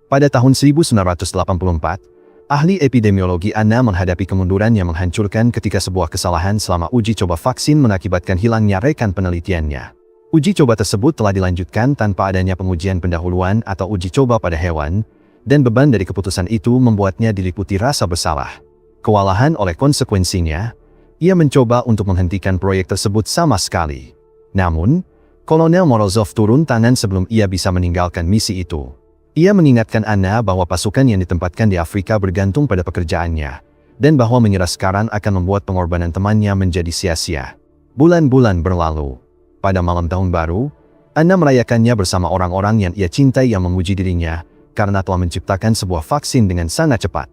Pada tahun 1984, ahli epidemiologi Anna menghadapi kemunduran yang menghancurkan ketika sebuah kesalahan selama uji coba vaksin mengakibatkan hilangnya rekan penelitiannya. Uji coba tersebut telah dilanjutkan tanpa adanya pengujian pendahuluan atau uji coba pada hewan, dan beban dari keputusan itu membuatnya diliputi rasa bersalah. Kewalahan oleh konsekuensinya, ia mencoba untuk menghentikan proyek tersebut sama sekali. Namun, Kolonel Morozov turun tangan sebelum ia bisa meninggalkan misi itu. Ia mengingatkan Anna bahwa pasukan yang ditempatkan di Afrika bergantung pada pekerjaannya, dan bahwa menyerah sekarang akan membuat pengorbanan temannya menjadi sia-sia. Bulan-bulan berlalu. Pada malam tahun baru, Anna merayakannya bersama orang-orang yang ia cintai yang memuji dirinya, karena telah menciptakan sebuah vaksin dengan sangat cepat.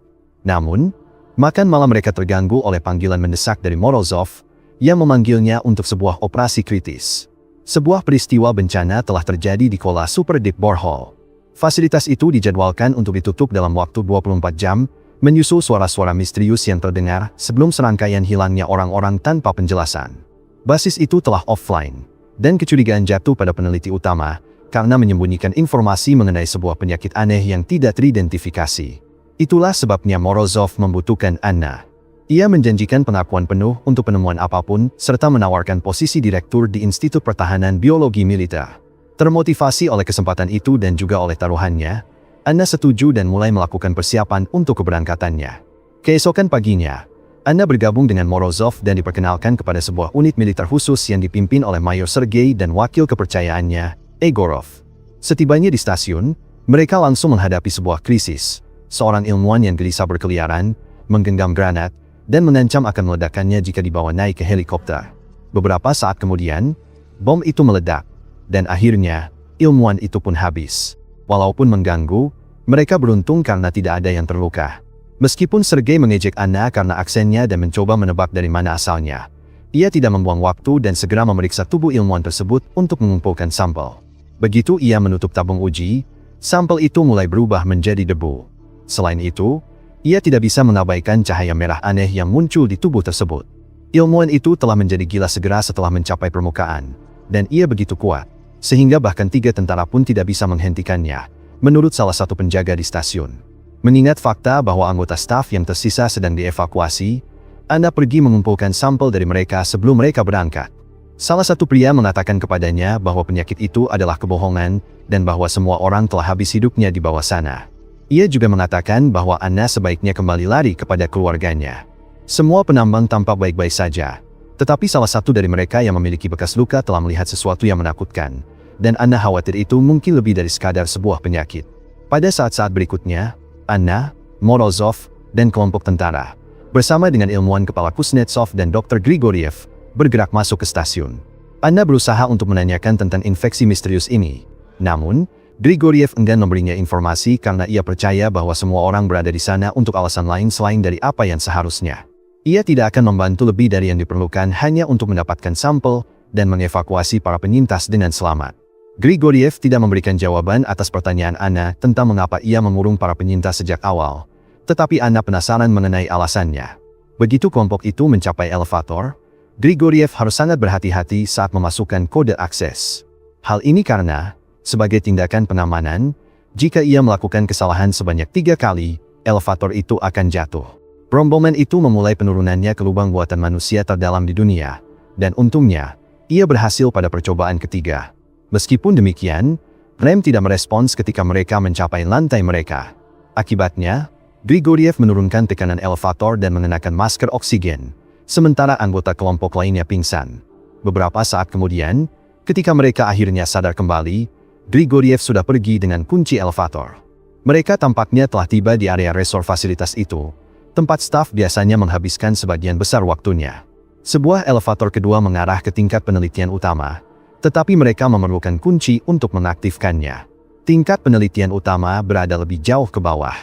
Namun, makan malam mereka terganggu oleh panggilan mendesak dari Morozov, yang memanggilnya untuk sebuah operasi kritis. Sebuah peristiwa bencana telah terjadi di Kola Super Deep Borehole. Fasilitas itu dijadwalkan untuk ditutup dalam waktu 24 jam, menyusul suara-suara misterius yang terdengar sebelum serangkaian hilangnya orang-orang tanpa penjelasan. Basis itu telah offline, dan kecurigaan jatuh pada peneliti utama, karena menyembunyikan informasi mengenai sebuah penyakit aneh yang tidak teridentifikasi. Itulah sebabnya Morozov membutuhkan Anna. Ia menjanjikan pengakuan penuh untuk penemuan apapun, serta menawarkan posisi direktur di Institut Pertahanan Biologi Militer. Termotivasi oleh kesempatan itu dan juga oleh taruhannya, Anna setuju dan mulai melakukan persiapan untuk keberangkatannya. Keesokan paginya, Anna bergabung dengan Morozov dan diperkenalkan kepada sebuah unit militer khusus yang dipimpin oleh Mayor Sergei dan wakil kepercayaannya, Egorov. Setibanya di stasiun, mereka langsung menghadapi sebuah krisis. Seorang ilmuwan yang gelisah berkeliaran, menggenggam granat, dan mengancam akan meledakannya jika dibawa naik ke helikopter. Beberapa saat kemudian, bom itu meledak. Dan akhirnya, ilmuwan itu pun habis. Walaupun mengganggu, mereka beruntung karena tidak ada yang terluka. Meskipun Sergei mengejek Anna karena aksennya dan mencoba menebak dari mana asalnya, ia tidak membuang waktu dan segera memeriksa tubuh ilmuwan tersebut untuk mengumpulkan sampel. Begitu ia menutup tabung uji, sampel itu mulai berubah menjadi debu. Selain itu, ia tidak bisa mengabaikan cahaya merah aneh yang muncul di tubuh tersebut. Ilmuwan itu telah menjadi gila segera setelah mencapai permukaan, dan ia begitu kuat, sehingga bahkan 3 tentara pun tidak bisa menghentikannya, menurut salah satu penjaga di stasiun. Mengingat fakta bahwa anggota staf yang tersisa sedang dievakuasi, Anna pergi mengumpulkan sampel dari mereka sebelum mereka berangkat. Salah satu pria mengatakan kepadanya bahwa penyakit itu adalah kebohongan, dan bahwa semua orang telah habis hidupnya di bawah sana. Ia juga mengatakan bahwa Anna sebaiknya kembali lari kepada keluarganya. Semua penambang tampak baik-baik saja. Tetapi salah satu dari mereka yang memiliki bekas luka telah melihat sesuatu yang menakutkan, dan Anna khawatir itu mungkin lebih dari sekadar sebuah penyakit. Pada saat-saat berikutnya, Anna, Morozov, dan kelompok tentara, bersama dengan ilmuwan kepala Kuznetsov dan Dr. Grigoriev, bergerak masuk ke stasiun. Anna berusaha untuk menanyakan tentang infeksi misterius ini. Namun, Grigoriev enggan memberinya informasi karena ia percaya bahwa semua orang berada di sana untuk alasan lain selain dari apa yang seharusnya. Ia tidak akan membantu lebih dari yang diperlukan hanya untuk mendapatkan sampel dan mengevakuasi para penyintas dengan selamat. Grigoriev tidak memberikan jawaban atas pertanyaan Anna tentang mengapa ia mengurung para penyintas sejak awal, tetapi Anna penasaran mengenai alasannya. Begitu kelompok itu mencapai elevator, Grigoriev harus sangat berhati-hati saat memasukkan kode akses. Hal ini karena, sebagai tindakan pengamanan, jika ia melakukan kesalahan sebanyak 3 kali, elevator itu akan jatuh. Rombongan itu memulai penurunannya ke lubang buatan manusia terdalam di dunia, dan untungnya, ia berhasil pada percobaan ketiga. Meskipun demikian, rem tidak merespons ketika mereka mencapai lantai mereka. Akibatnya, Grigoriev menurunkan tekanan elevator dan mengenakan masker oksigen, sementara anggota kelompok lainnya pingsan. Beberapa saat kemudian, ketika mereka akhirnya sadar kembali, Grigoriev sudah pergi dengan kunci elevator. Mereka tampaknya telah tiba di area resor fasilitas itu, tempat staf biasanya menghabiskan sebagian besar waktunya. Sebuah elevator kedua mengarah ke tingkat penelitian utama, tetapi mereka memerlukan kunci untuk mengaktifkannya. Tingkat penelitian utama berada lebih jauh ke bawah.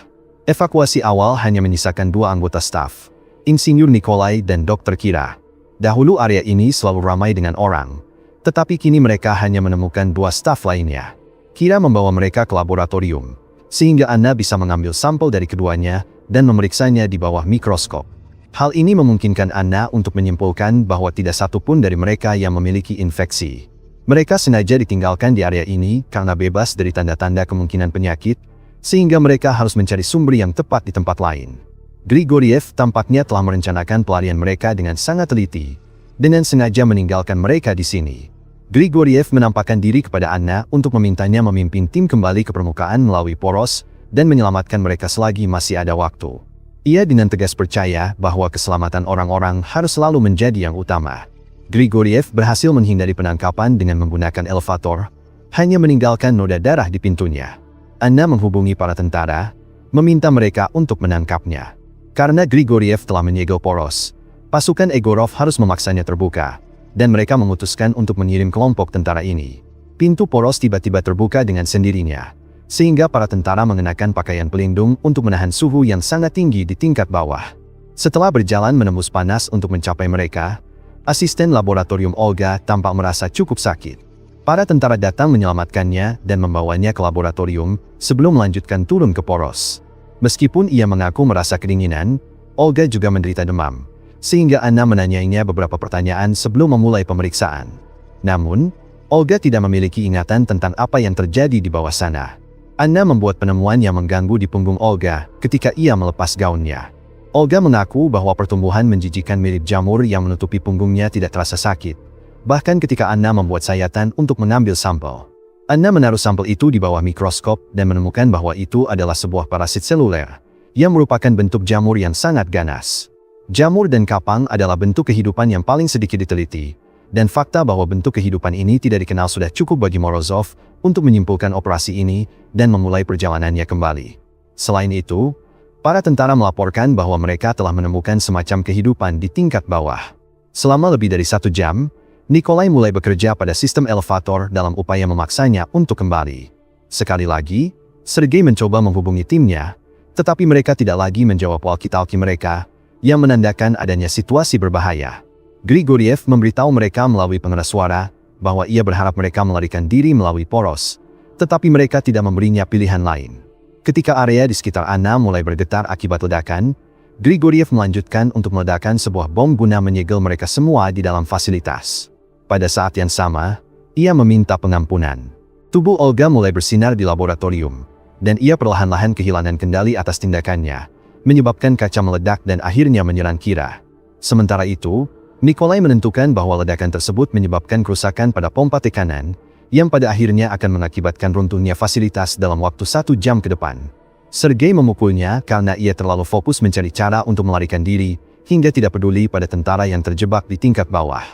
Evakuasi awal hanya menyisakan 2 anggota staf, Insinyur Nikolai dan Dr. Kira. Dahulu area ini selalu ramai dengan orang, tetapi kini mereka hanya menemukan 2 staf lainnya. Kira membawa mereka ke laboratorium, sehingga Anna bisa mengambil sampel dari keduanya dan memeriksanya di bawah mikroskop. Hal ini memungkinkan Anna untuk menyimpulkan bahwa tidak satu pun dari mereka yang memiliki infeksi. Mereka sengaja ditinggalkan di area ini karena bebas dari tanda-tanda kemungkinan penyakit, sehingga mereka harus mencari sumber yang tepat di tempat lain. Grigoriev tampaknya telah merencanakan pelarian mereka dengan sangat teliti, dengan sengaja meninggalkan mereka di sini. Grigoriev menampakkan diri kepada Anna untuk memintanya memimpin tim kembali ke permukaan melalui poros dan menyelamatkan mereka selagi masih ada waktu. Ia dengan tegas percaya bahwa keselamatan orang-orang harus selalu menjadi yang utama. Grigoriev berhasil menghindari penangkapan dengan menggunakan elevator, hanya meninggalkan noda darah di pintunya. Anna menghubungi para tentara, meminta mereka untuk menangkapnya. Karena Grigoriev telah menyegel poros, pasukan Egorov harus memaksanya terbuka, dan mereka memutuskan untuk mengirim kelompok tentara ini. Pintu poros tiba-tiba terbuka dengan sendirinya, sehingga para tentara mengenakan pakaian pelindung untuk menahan suhu yang sangat tinggi di tingkat bawah. Setelah berjalan menembus panas untuk mencapai mereka, asisten laboratorium Olga tampak merasa cukup sakit. Para tentara datang menyelamatkannya dan membawanya ke laboratorium sebelum melanjutkan turun ke poros. Meskipun ia mengaku merasa kedinginan, Olga juga menderita demam, sehingga Anna menanyainya beberapa pertanyaan sebelum memulai pemeriksaan. Namun, Olga tidak memiliki ingatan tentang apa yang terjadi di bawah sana. Anna membuat penemuan yang mengganggu di punggung Olga ketika ia melepas gaunnya. Olga mengaku bahwa pertumbuhan menjijikan mirip jamur yang menutupi punggungnya tidak terasa sakit, bahkan ketika Anna membuat sayatan untuk mengambil sampel. Anna menaruh sampel itu di bawah mikroskop dan menemukan bahwa itu adalah sebuah parasit seluler, yang merupakan bentuk jamur yang sangat ganas. Jamur dan kapang adalah bentuk kehidupan yang paling sedikit diteliti, dan fakta bahwa bentuk kehidupan ini tidak dikenal sudah cukup bagi Morozov untuk menyimpulkan operasi ini dan memulai perjalanannya kembali. Selain itu, para tentara melaporkan bahwa mereka telah menemukan semacam kehidupan di tingkat bawah. Selama lebih dari 1 jam, Nikolai mulai bekerja pada sistem elevator dalam upaya memaksanya untuk kembali. Sekali lagi, Sergei mencoba menghubungi timnya, tetapi mereka tidak lagi menjawab walkie-talkie mereka, yang menandakan adanya situasi berbahaya. Grigoriev memberitahu mereka melalui pengeras suara bahwa ia berharap mereka melarikan diri melalui poros, tetapi mereka tidak memberinya pilihan lain. Ketika area di sekitar Anna mulai bergetar akibat ledakan, Grigoriev melanjutkan untuk meledakkan sebuah bom guna menyegel mereka semua di dalam fasilitas. Pada saat yang sama, ia meminta pengampunan. Tubuh Olga mulai bersinar di laboratorium, dan ia perlahan-lahan kehilangan kendali atas tindakannya, menyebabkan kaca meledak dan akhirnya menyerang Kira. Sementara itu, Nikolai menentukan bahwa ledakan tersebut menyebabkan kerusakan pada pompa tekanan, yang pada akhirnya akan mengakibatkan runtuhnya fasilitas dalam waktu 1 jam ke depan. Sergei memukulnya karena ia terlalu fokus mencari cara untuk melarikan diri, hingga tidak peduli pada tentara yang terjebak di tingkat bawah.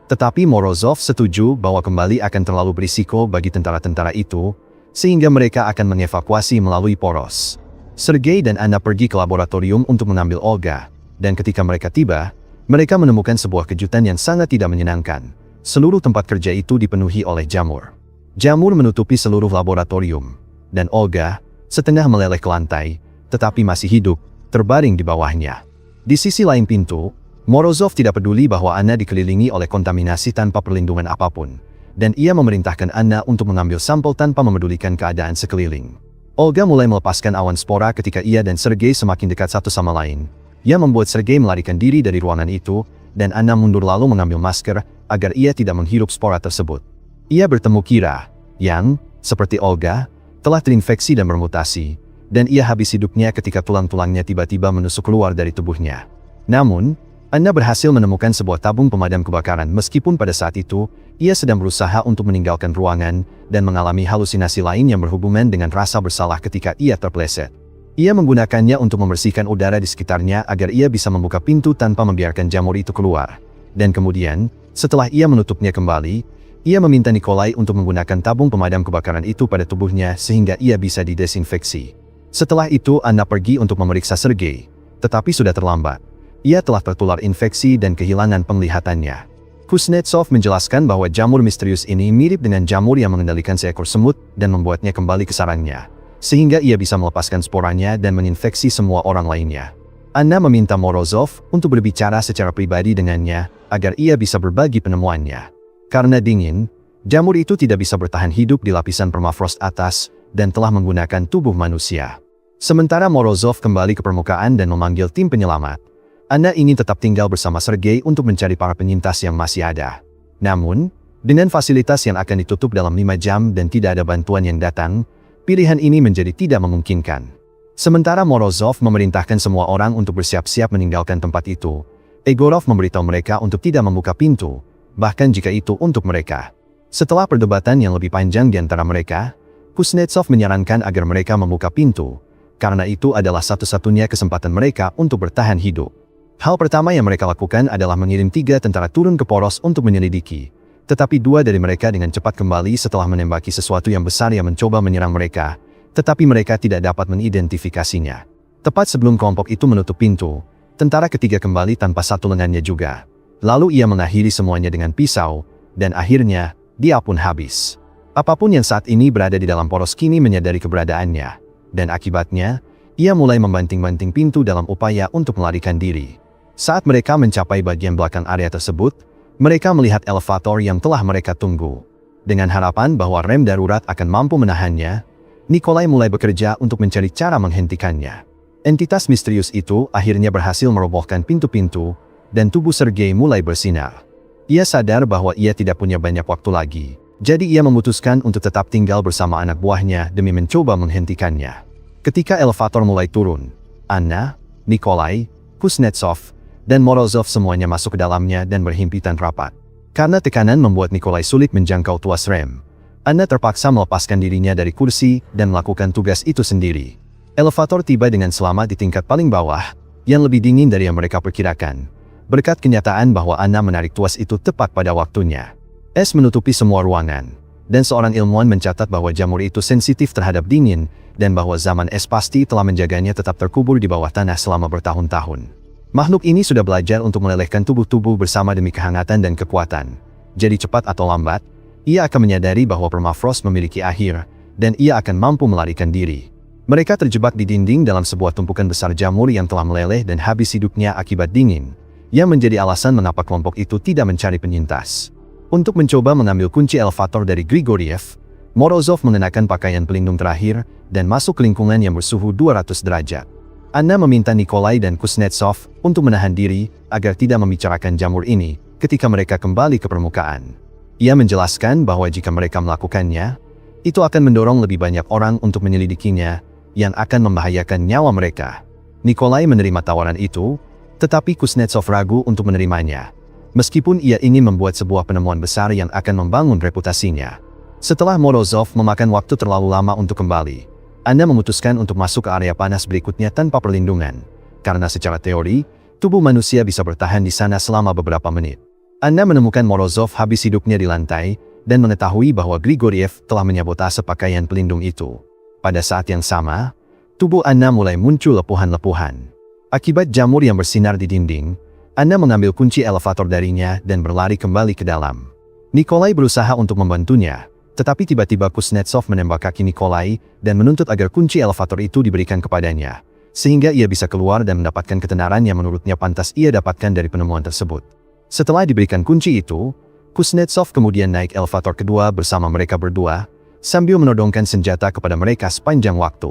Tetapi Morozov setuju bahwa kembali akan terlalu berisiko bagi tentara-tentara itu, sehingga mereka akan mengevakuasi melalui poros. Sergei dan Anna pergi ke laboratorium untuk mengambil Olga, dan ketika mereka tiba, mereka menemukan sebuah kejutan yang sangat tidak menyenangkan. Seluruh tempat kerja itu dipenuhi oleh jamur. Jamur menutupi seluruh laboratorium, dan Olga, setengah meleleh ke lantai, tetapi masih hidup, terbaring di bawahnya. Di sisi lain pintu, Morozov tidak peduli bahwa Anna dikelilingi oleh kontaminasi tanpa perlindungan apapun, dan ia memerintahkan Anna untuk mengambil sampel tanpa memedulikan keadaan sekeliling. Olga mulai melepaskan awan spora ketika ia dan Sergei semakin dekat satu sama lain, yang membuat Sergei melarikan diri dari ruangan itu, dan Anna mundur lalu mengambil masker agar ia tidak menghirup spora tersebut. Ia bertemu Kira, yang, seperti Olga, telah terinfeksi dan bermutasi, dan ia habis hidupnya ketika tulang-tulangnya tiba-tiba menusuk keluar dari tubuhnya. Namun, Anna berhasil menemukan sebuah tabung pemadam kebakaran meskipun pada saat itu, ia sedang berusaha untuk meninggalkan ruangan dan mengalami halusinasi lain yang berhubungan dengan rasa bersalah ketika ia terpleset. Ia menggunakannya untuk membersihkan udara di sekitarnya agar ia bisa membuka pintu tanpa membiarkan jamur itu keluar. Dan kemudian, setelah ia menutupnya kembali, ia meminta Nikolai untuk menggunakan tabung pemadam kebakaran itu pada tubuhnya sehingga ia bisa didesinfeksi. Setelah itu Anna pergi untuk memeriksa Sergei, tetapi sudah terlambat. Ia telah tertular infeksi dan kehilangan penglihatannya. Kuznetsov menjelaskan bahwa jamur misterius ini mirip dengan jamur yang mengendalikan seekor semut dan membuatnya kembali ke sarangnya, sehingga ia bisa melepaskan sporanya dan menginfeksi semua orang lainnya. Anna meminta Morozov untuk berbicara secara pribadi dengannya agar ia bisa berbagi penemuannya. Karena dingin, jamur itu tidak bisa bertahan hidup di lapisan permafrost atas dan telah menggunakan tubuh manusia. Sementara Morozov kembali ke permukaan dan memanggil tim penyelamat, Anna ingin tetap tinggal bersama Sergei untuk mencari para penyintas yang masih ada. Namun, dengan fasilitas yang akan ditutup dalam 5 jam dan tidak ada bantuan yang datang, Pilihan ini menjadi tidak memungkinkan. Sementara Morozov memerintahkan semua orang untuk bersiap-siap meninggalkan tempat itu, Egorov memberitahu mereka untuk tidak membuka pintu, bahkan jika itu untuk mereka. Setelah perdebatan yang lebih panjang di antara mereka, Kuznetsov menyarankan agar mereka membuka pintu, karena itu adalah satu-satunya kesempatan mereka untuk bertahan hidup. Hal pertama yang mereka lakukan adalah mengirim 3 tentara turun ke poros untuk menyelidiki, tetapi 2 dari mereka dengan cepat kembali setelah menembaki sesuatu yang besar yang mencoba menyerang mereka, tetapi mereka tidak dapat mengidentifikasinya. Tepat sebelum kelompok itu menutup pintu, tentara ketiga kembali tanpa satu lengannya juga. Lalu ia mengakhiri semuanya dengan pisau, dan akhirnya, dia pun habis. Apapun yang saat ini berada di dalam poros kini menyadari keberadaannya, dan akibatnya, ia mulai membanting-banting pintu dalam upaya untuk melarikan diri. Saat mereka mencapai bagian belakang area tersebut, mereka melihat elevator yang telah mereka tunggu. Dengan harapan bahwa rem darurat akan mampu menahannya, Nikolai mulai bekerja untuk mencari cara menghentikannya. Entitas misterius itu akhirnya berhasil merobohkan pintu-pintu, dan tubuh Sergei mulai bersinar. Ia sadar bahwa ia tidak punya banyak waktu lagi, jadi ia memutuskan untuk tetap tinggal bersama anak buahnya demi mencoba menghentikannya. Ketika elevator mulai turun, Anna, Nikolai, Kuznetsov, dan Morozov semuanya masuk ke dalamnya dan berhimpitan rapat. Karena tekanan membuat Nikolai sulit menjangkau tuas rem, Anna terpaksa melepaskan dirinya dari kursi dan melakukan tugas itu sendiri. Elevator tiba dengan selamat di tingkat paling bawah, yang lebih dingin dari yang mereka perkirakan, berkat kenyataan bahwa Anna menarik tuas itu tepat pada waktunya. Es menutupi semua ruangan, dan seorang ilmuwan mencatat bahwa jamur itu sensitif terhadap dingin, dan bahwa zaman es pasti telah menjaganya tetap terkubur di bawah tanah selama bertahun-tahun. Makhluk ini sudah belajar untuk melelehkan tubuh-tubuh bersama demi kehangatan dan kekuatan. Jadi cepat atau lambat, ia akan menyadari bahwa permafrost memiliki akhir, dan ia akan mampu melarikan diri. Mereka terjebak di dinding dalam sebuah tumpukan besar jamur yang telah meleleh dan habis hidupnya akibat dingin, yang menjadi alasan mengapa kelompok itu tidak mencari penyintas. Untuk mencoba mengambil kunci elevator dari Grigoriev, Morozov mengenakan pakaian pelindung terakhir dan masuk ke lingkungan yang bersuhu 200 derajat. Anna meminta Nikolai dan Kuznetsov untuk menahan diri agar tidak membicarakan jamur ini ketika mereka kembali ke permukaan. Ia menjelaskan bahwa jika mereka melakukannya, itu akan mendorong lebih banyak orang untuk menyelidikinya, yang akan membahayakan nyawa mereka. Nikolai menerima tawaran itu, tetapi Kuznetsov ragu untuk menerimanya, meskipun ia ingin membuat sebuah penemuan besar yang akan membangun reputasinya. Setelah Morozov memakan waktu terlalu lama untuk kembali, Anna memutuskan untuk masuk ke area panas berikutnya tanpa perlindungan, karena secara teori, tubuh manusia bisa bertahan di sana selama beberapa menit. Anna menemukan Morozov habis hidupnya di lantai, dan mengetahui bahwa Grigoriev telah menyabotase pakaian pelindung itu. Pada saat yang sama, tubuh Anna mulai muncul lepuhan-lepuhan. Akibat jamur yang bersinar di dinding, Anna mengambil kunci elevator darinya dan berlari kembali ke dalam. Nikolai berusaha untuk membantunya, tetapi tiba-tiba Kuznetsov menembak kaki Nikolai dan menuntut agar kunci elevator itu diberikan kepadanya, sehingga ia bisa keluar dan mendapatkan ketenaran yang menurutnya pantas ia dapatkan dari penemuan tersebut. Setelah diberikan kunci itu, Kuznetsov kemudian naik elevator kedua bersama mereka berdua, sambil menodongkan senjata kepada mereka sepanjang waktu.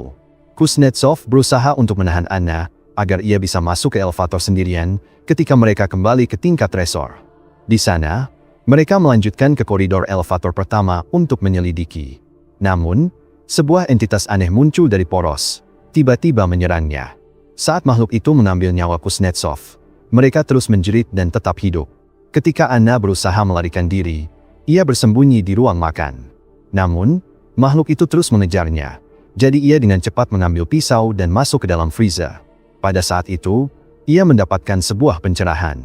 Kuznetsov berusaha untuk menahan Anna, agar ia bisa masuk ke elevator sendirian ketika mereka kembali ke tingkat resor. Di sana, mereka melanjutkan ke koridor elevator pertama untuk menyelidiki. Namun, sebuah entitas aneh muncul dari poros, tiba-tiba menyerangnya. Saat makhluk itu mengambil nyawa Kuznetsov, mereka terus menjerit dan tetap hidup. Ketika Anna berusaha melarikan diri, ia bersembunyi di ruang makan. Namun, makhluk itu terus mengejarnya, jadi ia dengan cepat mengambil pisau dan masuk ke dalam freezer. Pada saat itu, ia mendapatkan sebuah pencerahan.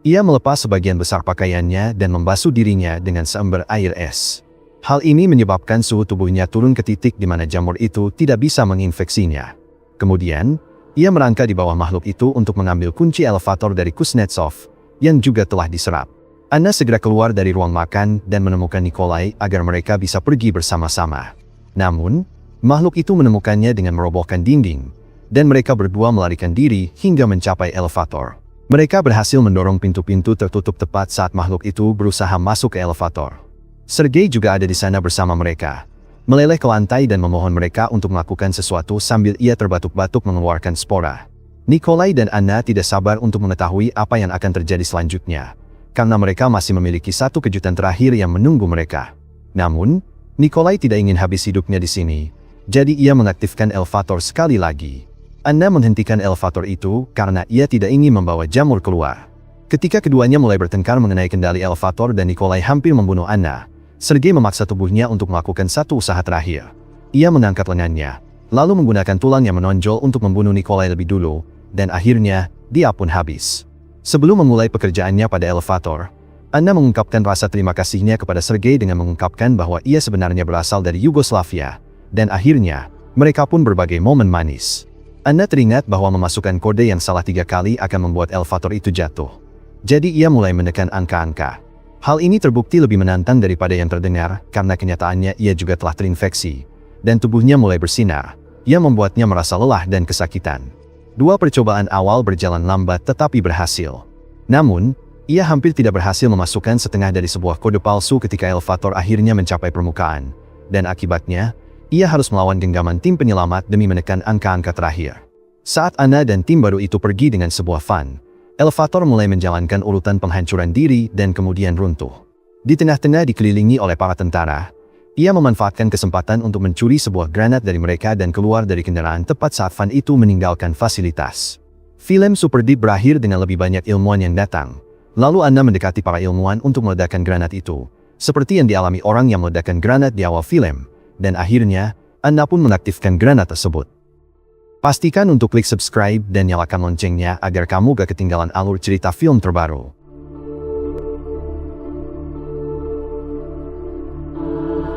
Ia melepas sebagian besar pakaiannya dan membasuh dirinya dengan seember air es. Hal ini menyebabkan suhu tubuhnya turun ke titik di mana jamur itu tidak bisa menginfeksinya. Kemudian, ia merangkak di bawah makhluk itu untuk mengambil kunci elevator dari Kuznetsov, yang juga telah diserap. Anna segera keluar dari ruang makan dan menemukan Nikolai agar mereka bisa pergi bersama-sama. Namun, makhluk itu menemukannya dengan merobohkan dinding, dan mereka berdua melarikan diri hingga mencapai elevator. Mereka berhasil mendorong pintu-pintu tertutup tepat saat makhluk itu berusaha masuk ke elevator. Sergei juga ada di sana bersama mereka, meleleh ke lantai dan memohon mereka untuk melakukan sesuatu sambil ia terbatuk-batuk mengeluarkan spora. Nikolai dan Anna tidak sabar untuk mengetahui apa yang akan terjadi selanjutnya, karena mereka masih memiliki satu kejutan terakhir yang menunggu mereka. Namun, Nikolai tidak ingin habis hidupnya di sini, Jadi ia mengaktifkan elevator sekali lagi. Anna menghentikan elevator itu karena ia tidak ingin membawa jamur keluar. Ketika keduanya mulai bertengkar mengenai kendali elevator dan Nikolai hampir membunuh Anna, Sergei memaksa tubuhnya untuk melakukan satu usaha terakhir. Ia mengangkat lengannya, lalu menggunakan tulang yang menonjol untuk membunuh Nikolai lebih dulu, dan akhirnya, dia pun habis. Sebelum memulai pekerjaannya pada elevator, Anna mengungkapkan rasa terima kasihnya kepada Sergei dengan mengungkapkan bahwa ia sebenarnya berasal dari Yugoslavia, dan akhirnya, mereka pun berbagai momen manis. Anna teringat bahwa memasukkan kode yang salah 3 kali akan membuat elevator itu jatuh. Jadi ia mulai menekan angka-angka. Hal ini terbukti lebih menantang daripada yang terdengar, karena kenyataannya ia juga telah terinfeksi, dan tubuhnya mulai bersinar. Ia membuatnya merasa lelah dan kesakitan. 2 percobaan awal berjalan lambat tetapi berhasil. Namun, ia hampir tidak berhasil memasukkan setengah dari sebuah kode palsu ketika elevator akhirnya mencapai permukaan. Dan akibatnya, ia harus melawan genggaman tim penyelamat demi menekan angka-angka terakhir. Saat Anna dan tim baru itu pergi dengan sebuah van, elevator mulai menjalankan urutan penghancuran diri dan kemudian runtuh. Di tengah-tengah dikelilingi oleh para tentara, ia memanfaatkan kesempatan untuk mencuri sebuah granat dari mereka dan keluar dari kendaraan tepat saat van itu meninggalkan fasilitas. Film Super Deep berakhir dengan lebih banyak ilmuwan yang datang. Lalu Anna mendekati para ilmuwan untuk meledakkan granat itu, seperti yang dialami orang yang meledakkan granat di awal film. Dan akhirnya, Anna pun mengaktifkan granat tersebut. Pastikan untuk klik subscribe dan nyalakan loncengnya agar kamu gak ketinggalan alur cerita film terbaru.